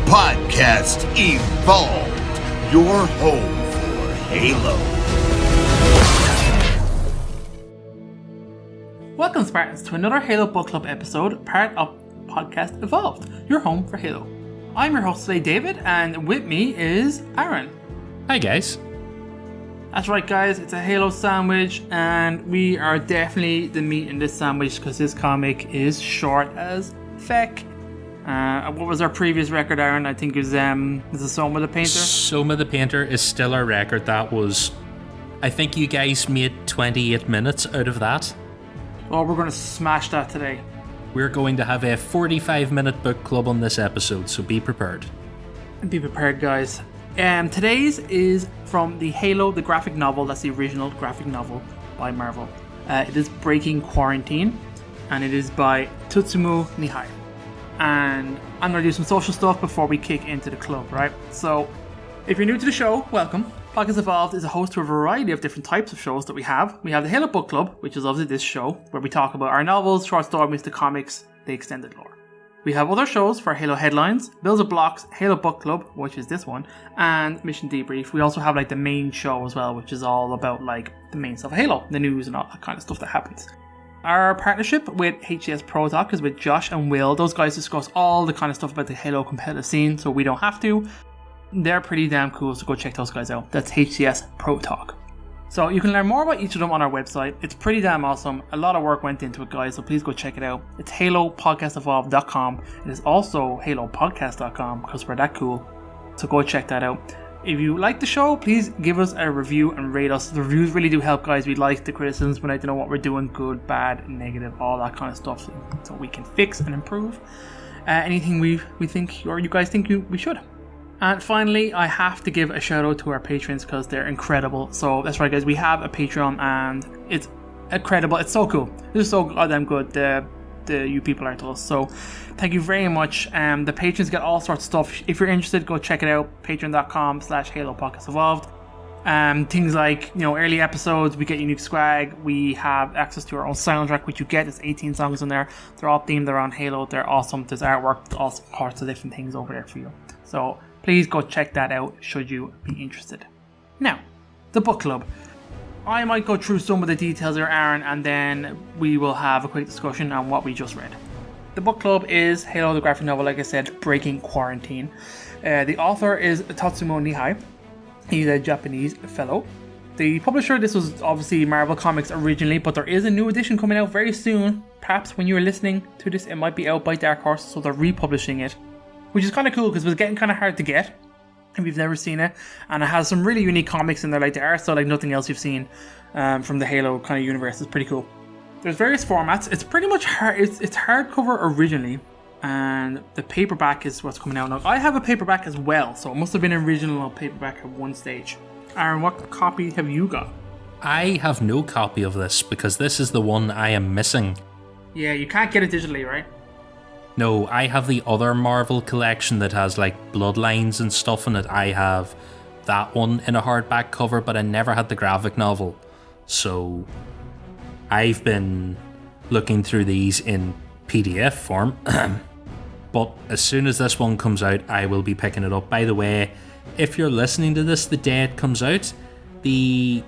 Podcast Evolved, your home for Halo. Welcome, Spartans, to another Halo Book Club episode, part of Podcast Evolved, your home for Halo. I'm your host today, David, and with me is Aaron. Hi, guys. That's right, guys, it's a Halo sandwich, and we are definitely the meat in this sandwich because this comic is short as feck. What was our previous record, Aaron? I think it was the Soma the Painter? Soma the Painter is still our record. That was, I think you guys made 28 minutes out of that. Oh, we're going to smash that today. We're going to have a 45-minute book club on this episode, so be prepared. Be prepared, guys. Today's is from the Halo, the graphic novel. That's the original graphic novel by Marvel. It is Breaking Quarantine, and it is by Tsutomu Nihei. And I'm going to do some social stuff before we kick into the club, right? So, if you're new to the show, welcome. Podcast Evolved is a host to a variety of different types of shows that we have. We have the Halo Book Club, which is obviously this show, where we talk about our novels, short stories, the comics, the extended lore. We have other shows for Halo Headlines, Bills of Blocks, Halo Book Club, which is this one, and Mission Debrief. We also have like the main show as well, which is all about like the main stuff of Halo, the news and all that kind of stuff that happens. Our partnership with HCS Pro Talk is with Josh and Will. Those guys discuss all the kind of stuff about the Halo competitive scene, so we don't have to. They're pretty damn cool, so go check those guys out. That's HCS Pro Talk. So you can learn more about each of them on our website. It's pretty damn awesome. A lot of work went into it, guys, so please go check it out. It's halopodcastevolved.com. It is also halopodcast.com because we're that cool. So go check that out. If you like the show, please give us a review and rate us. The reviews really do help, guys. We like the criticisms. We like to know what we're doing, good, bad, negative, all that kind of stuff, so we can fix and improve anything we think or you guys think we should. And finally, I have to give a shout out to our patrons because they're incredible. So that's right, guys. We have a Patreon and it's incredible. It's so cool. This is so goddamn good. You people are to us. So thank you very much. The patrons get all sorts of stuff. If you're interested, go check it out. Patreon.com/HaloPodcastEvolved. Things like, early episodes, we get unique swag. We have access to our own soundtrack, which you get. There's 18 songs in there. They're all themed around Halo. They're awesome. There's artwork, all sorts of different things over there for you. So please go check that out should you be interested. Now, the book club. I might go through some of the details there, Aaron, and then we will have a quick discussion on what we just read. The book club is Halo, the graphic novel, like I said, Breaking Quarantine. The author is Tsutomu Nihei. He's a Japanese fellow. The publisher, this was obviously Marvel Comics originally, but there is a new edition coming out very soon. Perhaps when you're listening to this, it might be out by Dark Horse, so they're republishing it, which is kind of cool because it was getting kind of hard to get if you've never seen it, and it has some really unique comics in there, like the art style like nothing else you've seen from the Halo kind of universe. It's pretty cool. There's various formats. It's pretty much hard. It's hardcover originally, and the paperback is what's coming out now. I have a paperback as well, so it must have been an original paperback at one stage. Aaron, what copy have you got? I have no copy of this because this is the one I am missing. Yeah, you can't get it digitally, right? No, I have the other Marvel collection that has like bloodlines and stuff in it. I have that one in a hardback cover, but I never had the graphic novel. So I've been looking through these in PDF form. But as soon as this one comes out, I will be picking it up. By the way, if you're listening to this the day it comes out, the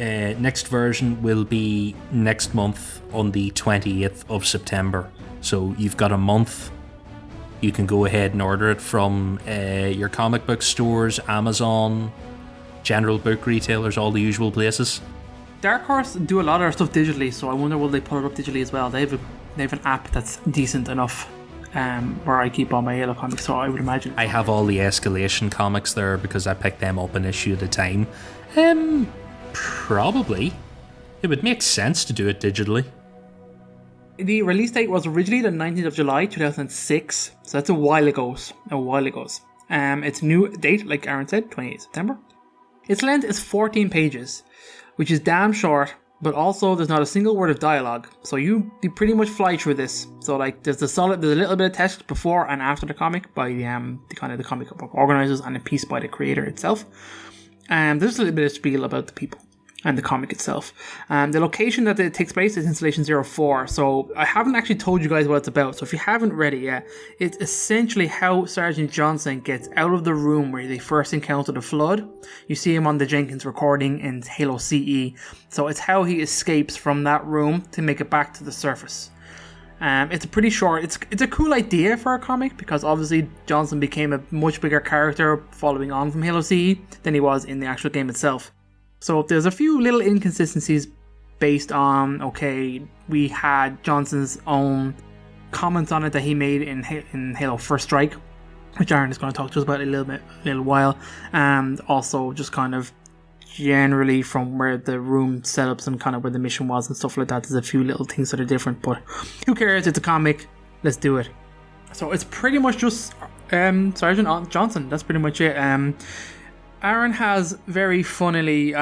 next version will be next month on the 28th of September. So you've got a month. You can go ahead and order it from your comic book stores, Amazon, general book retailers, all the usual places. Dark Horse do a lot of their stuff digitally, so I wonder will they put it up digitally as well. They have an app that's decent enough where I keep all my Halo comics, so I would imagine. I have all the Escalation comics there because I picked them up an issue at a time. Probably. It would make sense to do it digitally. The release date was originally the 19th of July 2006, so that's a while ago. Its new date, like Aaron said, 28th September. Its length is 14 pages, which is damn short, but also there's not a single word of dialogue, so you pretty much fly through this. So like there's a little bit of text before and after the comic by the comic book organizers and a piece by the creator itself. There's a little bit of spiel about the people. and the comic itself. The location that it takes place is Installation 04, so I haven't actually told you guys what it's about, so if you haven't read it yet, it's essentially how Sergeant Johnson gets out of the room where they first encounter the Flood. You see him on the Jenkins recording in Halo CE, so it's how he escapes from that room to make it back to the surface. It's a pretty short, it's a cool idea for a comic, because obviously Johnson became a much bigger character following on from Halo CE than he was in the actual game itself. So there's a few little inconsistencies based on, okay, we had Johnson's own comments on it that he made in Halo First Strike, which Aaron is going to talk to us about in a little while, and also just kind of generally from where the room setups and kind of where the mission was and stuff like that. There's a few little things that are different, but who cares? It's a comic. Let's do it. So it's pretty much just Sergeant Johnson. That's pretty much it. Aaron has very funnily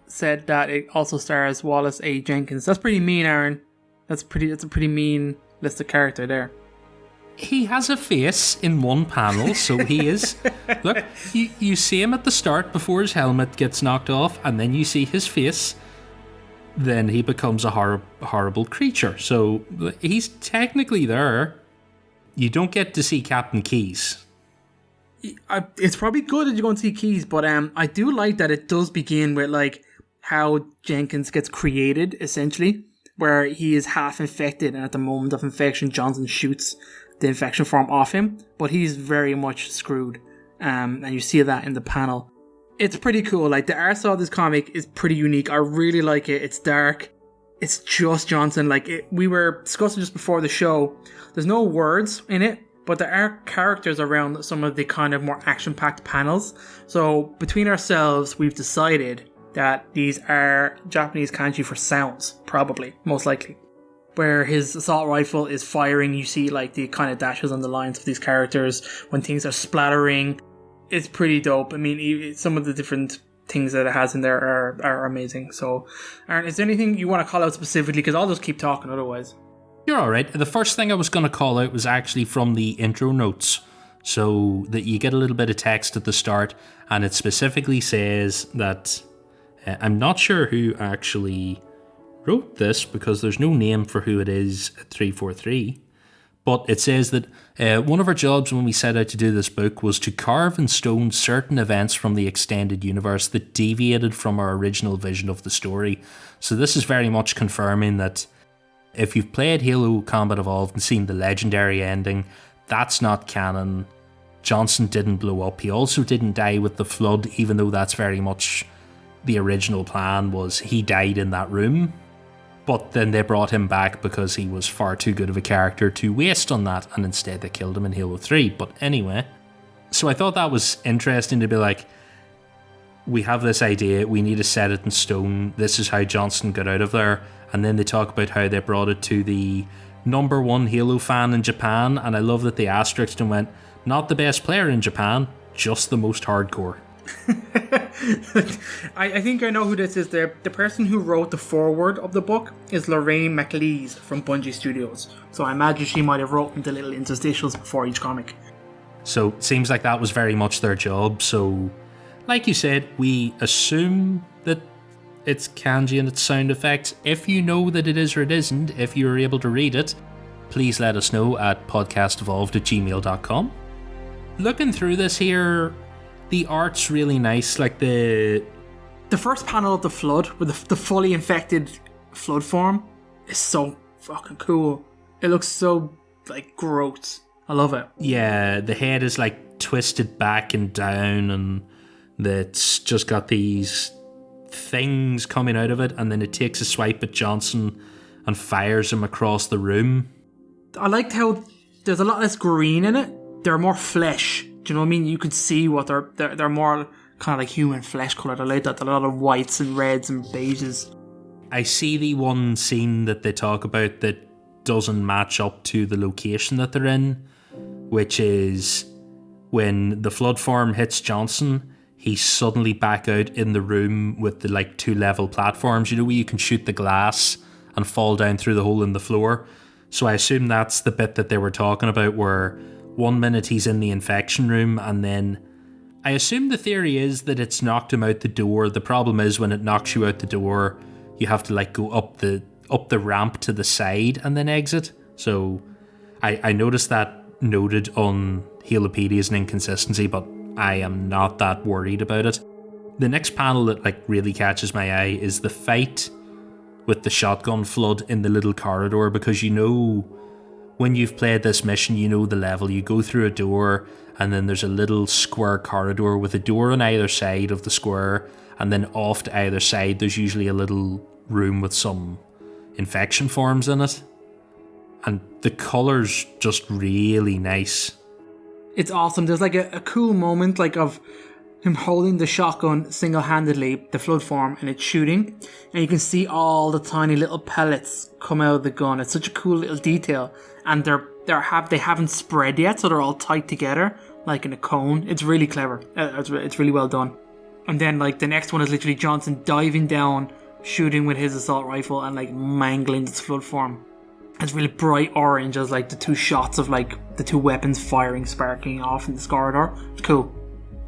said that it also stars Wallace A. Jenkins. That's pretty mean, Aaron. That's a pretty mean list of character there. He has a face in one panel, so he is. Look, you see him at the start before his helmet gets knocked off, and then you see his face. Then he becomes a horrible creature. So he's technically there. You don't get to see Captain Keyes. It's probably good that you go and see Keyes, but I do like that it does begin with like how Jenkins gets created, essentially, where he is half infected, and at the moment of infection, Johnson shoots the infection form off him, but he's very much screwed, and you see that in the panel. It's pretty cool. Like, the art style of this comic is pretty unique. I really like it. It's dark. It's just Johnson. We were discussing just before the show. There's no words in it, but there are characters around some of the kind of more action-packed panels. So between ourselves, we've decided that these are Japanese kanji for sounds, probably, most likely. Where his assault rifle is firing, you see like the kind of dashes on the lines of these characters when things are splattering. It's pretty dope. I mean, some of the different things that it has in there are amazing. So, Aaron, is there anything you want to call out specifically? Because I'll just keep talking otherwise. You're alright. The first thing I was going to call out was actually from the intro notes. So that you get a little bit of text at the start, and it specifically says that I'm not sure who actually wrote this because there's no name for who it is at 343. But it says that one of our jobs when we set out to do this book was to carve in stone certain events from the extended universe that deviated from our original vision of the story. So this is very much confirming that if you've played Halo Combat Evolved and seen the legendary ending, that's not canon. Johnson didn't blow up. He also didn't die with the Flood, even though that's very much the original plan, was he died in that room. But then they brought him back because he was far too good of a character to waste on that, and instead they killed him in Halo 3. But anyway, so I thought that was interesting to be like, we have this idea, we need to set it in stone, this is how Johnson got out of there. And then they talk about how they brought it to the #1 Halo fan in Japan, and I love that they asterisked and went, not the best player in Japan, just the most hardcore. I think I know who this is. The person who wrote the foreword of the book is Lorraine McLeese from Bungie Studios. So I imagine she might have written the little interstitials before each comic. So it seems like that was very much their job. So, like you said, we assume that it's kanji and its sound effects. If you know that it is or it isn't, if you're able to read it, please let us know at podcastevolved@gmail.com. Looking through this here, the art's really nice. Like the first panel of the Flood with the fully infected Flood form is so fucking cool. It looks so like gross. I love it. Yeah, the head is like twisted back and down, and it's just got these things coming out of it, and then it takes a swipe at Johnson and fires him across the room. I liked how there's a lot less green in it. They're more flesh. Do you know what I mean? You could see what they're more kind of like human flesh coloured. I like that. A lot of whites and reds and beiges. I see the one scene that they talk about that doesn't match up to the location that they're in, which is when the Flood form hits Johnson, he's suddenly back out in the room with the like 2-level platforms, you know, where you can shoot the glass and fall down through the hole in the floor. So I assume that's the bit that they were talking about, where 1 minute he's in the infection room, and then I assume the theory is that it's knocked him out the door. The problem is when it knocks you out the door, you have to like go up the ramp to the side and then exit. So I noticed that noted on Halopedia as an inconsistency, but I am not that worried about it. The next panel that like really catches my eye is the fight with the shotgun flood in the little corridor, because you know when you've played this mission, you know the level. You go through a door and then there's a little square corridor with a door on either side of the square, and then off to either side there's usually a little room with some infection forms in it. And the colour's just really nice. It's awesome. There's like a cool moment like of him holding the shotgun single-handedly, the flood form, and it's shooting, and you can see all the tiny little pellets come out of the gun. It's such a cool little detail, and they haven't spread yet, so they're all tight together like in a cone. It's really clever. It's really well done. And then like the next one is literally Johnson diving down, shooting with his assault rifle and like mangling its flood form. It's really bright orange as like the two shots of like the two weapons firing, sparking off in this corridor. It's cool.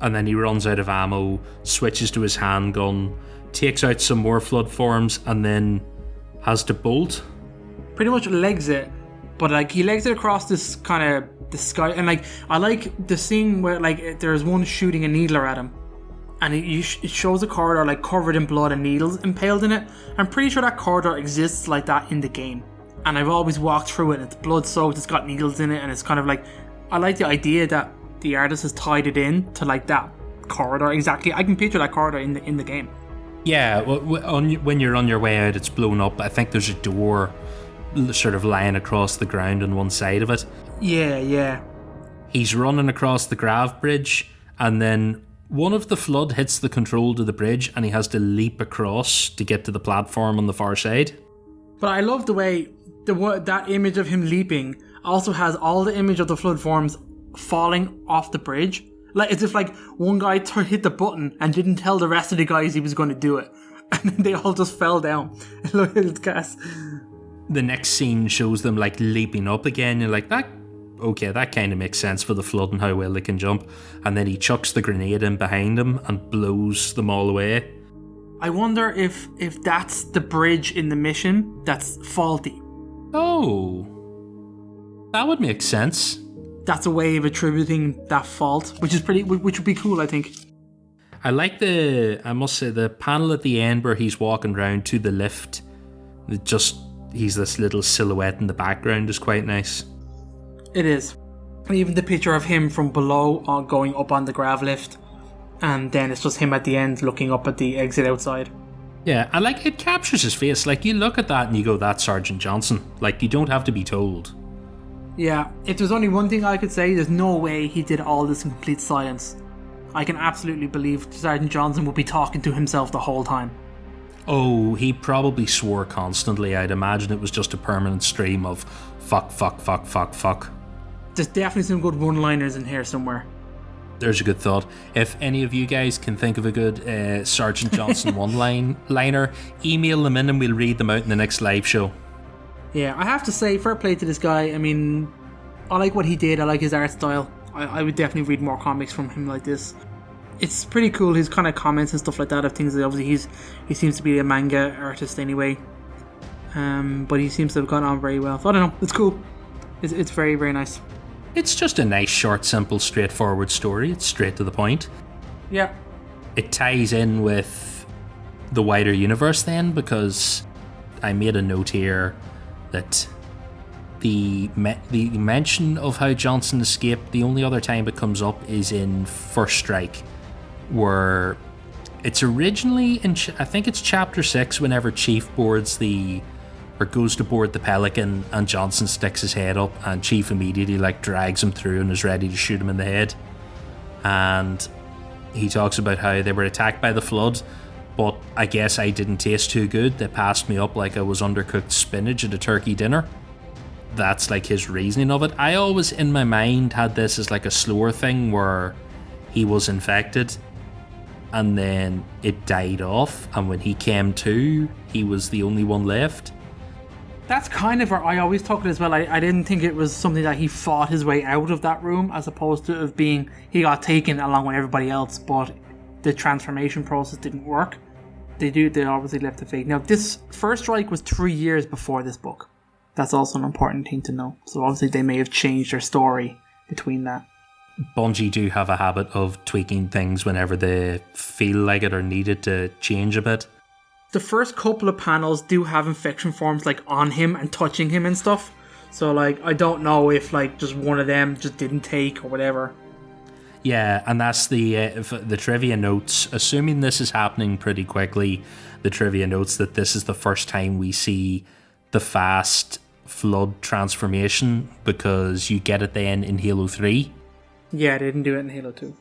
And then he runs out of ammo, switches to his handgun, takes out some more flood forms, and then has to bolt. Pretty much legs it, but like he legs it across this kind of the sky, and like I like the scene where like there's one shooting a needler at him, and it shows a corridor like covered in blood and needles impaled in it. I'm pretty sure that corridor exists like that in the game, and I've always walked through it. And it's blood soaked, it's got needles in it, and it's kind of like, I like the idea that the artist has tied it in to like that corridor exactly. I can picture that corridor in the game. Yeah, when you're on your way out, it's blown up. I think there's a door sort of lying across the ground on one side of it. Yeah. He's running across the grav bridge, and then one of the flood hits the control to the bridge, and he has to leap across to get to the platform on the far side. But I love the way that image of him leaping also has all the image of the flood forms falling off the bridge. Like as if like one guy hit the button and didn't tell the rest of the guys he was going to do it, and then they all just fell down. Look at gas. The next scene shows them like leaping up again. You're like, that kind of makes sense for the flood and how well they can jump. And then he chucks the grenade in behind him and blows them all away. I wonder if that's the bridge in the mission that's faulty. Oh, that would make sense. That's a way of attributing that fault, which would be cool, I think. I like I must say, the panel at the end where he's walking around to the lift. He's this little silhouette in the background is quite nice. It is. And even the picture of him from below going up on the grav lift, and then it's just him at the end looking up at the exit outside. Yeah, and like it captures his face. Like you look at that and you go, that's Sergeant Johnson. Like you don't have to be told. Yeah, if there's only one thing I could say, there's no way he did all this in complete silence. I can absolutely believe Sergeant Johnson would be talking to himself the whole time. Oh, he probably swore constantly. I'd imagine it was just a permanent stream of fuck. There's definitely some good one-liners in here somewhere. There's a good thought. If any of you guys can think of a good Sergeant Johnson one-liner, email them in and we'll read them out in the next live show. Yeah, I have to say, fair play to this guy. I mean, I like what he did. I like his art style. I would definitely read more comics from him like this. It's pretty cool, his kind of comments and stuff like that of things that obviously he seems to be a manga artist anyway. But he seems to have gone on very well. So I don't know, it's cool. It's very, very nice. It's just a nice, short, simple, straightforward story. It's straight to the point. Yeah. It ties in with the wider universe then, because I made a note here that the mention of how Johnson escaped, the only other time it comes up is in First Strike, where it's originally in, I think it's chapter 6, whenever Chief goes to board the Pelican and Johnson sticks his head up and Chief immediately like drags him through and is ready to shoot him in the head. And he talks about how they were attacked by the flood, but I guess I didn't taste too good. They passed me up like I was undercooked spinach at a turkey dinner. That's like his reasoning of it. I always in my mind had this as like a slower thing where he was infected and then it died off, and when he came to, he was the only one left. That's kind of where I always took it as well. I didn't think it was something that he fought his way out of that room, as opposed to it being he got taken along with everybody else, but the transformation process didn't work. They obviously left a fate. Now, this First Strike was 3 years before this book. That's also an important thing to know. So obviously they may have changed their story between that. Bungie do have a habit of tweaking things whenever they feel like it or need it to change a bit. The first couple of panels do have infection forms like on him and touching him and stuff. So like I don't know if like just one of them just didn't take or whatever. Yeah, and that's the trivia notes. Assuming this is happening pretty quickly, the trivia notes that this is the first time we see the fast flood transformation, because you get it then in Halo 3. Yeah, they didn't do it in Halo 2.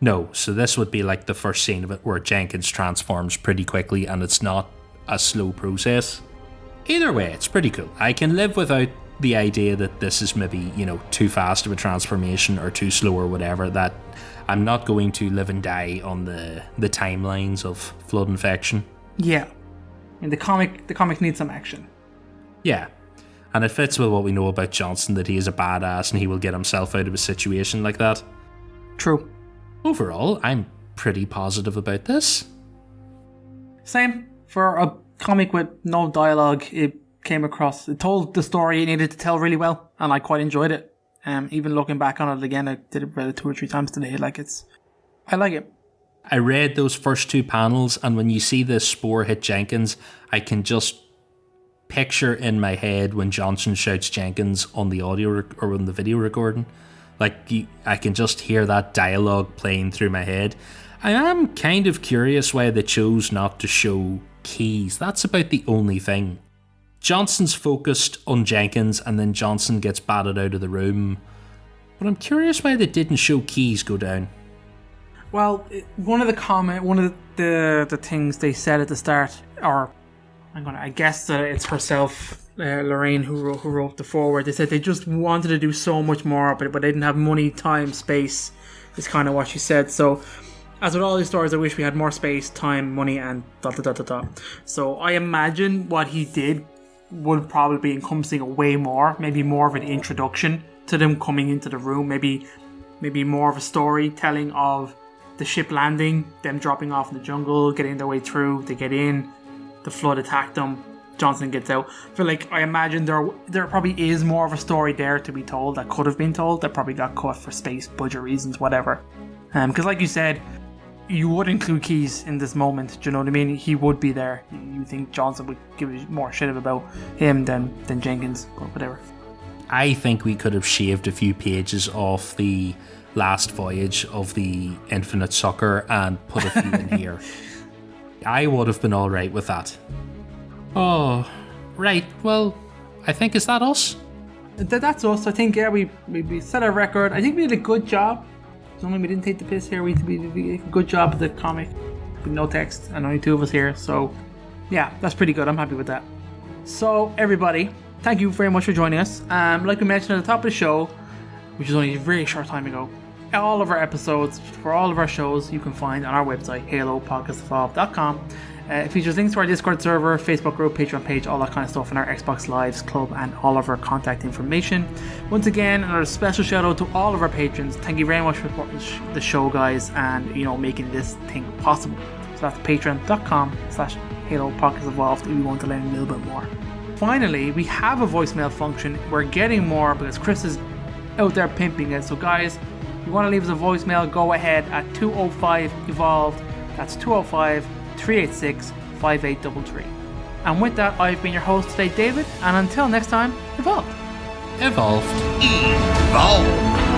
No, so this would be like the first scene of it where Jenkins transforms pretty quickly and it's not a slow process. Either way, it's pretty cool. I can live without the idea that this is maybe, too fast of a transformation or too slow or whatever, that I'm not going to live and die on the timelines of flood infection. Yeah. And the comic needs some action. Yeah. And it fits with what we know about Johnson, that he is a badass and he will get himself out of a situation like that. True. Overall, I'm pretty positive about this. Same. For a comic with no dialogue, it told the story it needed to tell really well, and I quite enjoyed it. Even looking back on it again, I did it about 2 or 3 times today. I like it. I read those first 2 panels, and when you see the spore hit Jenkins, I can just picture in my head when Johnson shouts Jenkins on the audio or on the video recording. I can just hear that dialogue playing through my head. I am kind of curious why they chose not to show Keys. That's about the only thing. Johnson's focused on Jenkins and then Johnson gets batted out of the room. But I'm curious why they didn't show Keys go down. Well, one of the things they said at the start, I guess that it's herself, Lorraine, who wrote the foreword. They said they just wanted to do so much more of it, but they didn't have money, time, space, is kind of what she said. So, as with all these stories, I wish we had more space, time, money, and ... So I imagine what he did would probably be encompassing way more, maybe more of an introduction to them coming into the room, maybe more of a storytelling of the ship landing, them dropping off in the jungle, getting their way through, they get in, the flood attacked them, Johnson gets out. I feel like, I imagine there probably is more of a story there to be told that could have been told, that probably got cut for space, budget reasons, whatever. Because like you said, you would include Keys in this moment, do you know what I mean? He would be there. You think Johnson would give more shit about him than Jenkins, but whatever. I think we could have shaved a few pages off the last voyage of the Infinite Sucker and put a few in here. I would have been alright with that. Oh, right. Well, I think, is that us? That's us. I think, yeah, we set a record. I think we did a good job. Only we didn't take the piss here. We did a good job of the comic with no text and only 2 of us here. So, yeah, that's pretty good. I'm happy with that. So, everybody, thank you very much for joining us. Like we mentioned at the top of the show, which was only a very short time ago, all of our episodes for all of our shows you can find on our website, halopodcastevolve.com. It features links to our Discord server, Facebook group, Patreon page, all that kind of stuff, and our Xbox Lives club, and all of our contact information. Once again, another special shout out to all of our patrons. Thank you very much for supporting the show, guys, and making this thing possible. So that's patreon.com/halopodcastevolved if you want to learn a little bit more. Finally, we have a voicemail function. We're getting more because Chris is out there pimping it. So guys, if you want to leave us a voicemail, go ahead at 205-EVOLVED. That's 205-386-5833. And with that, I've been your host today, David, and until next time, evolve. Evolved. Evolve.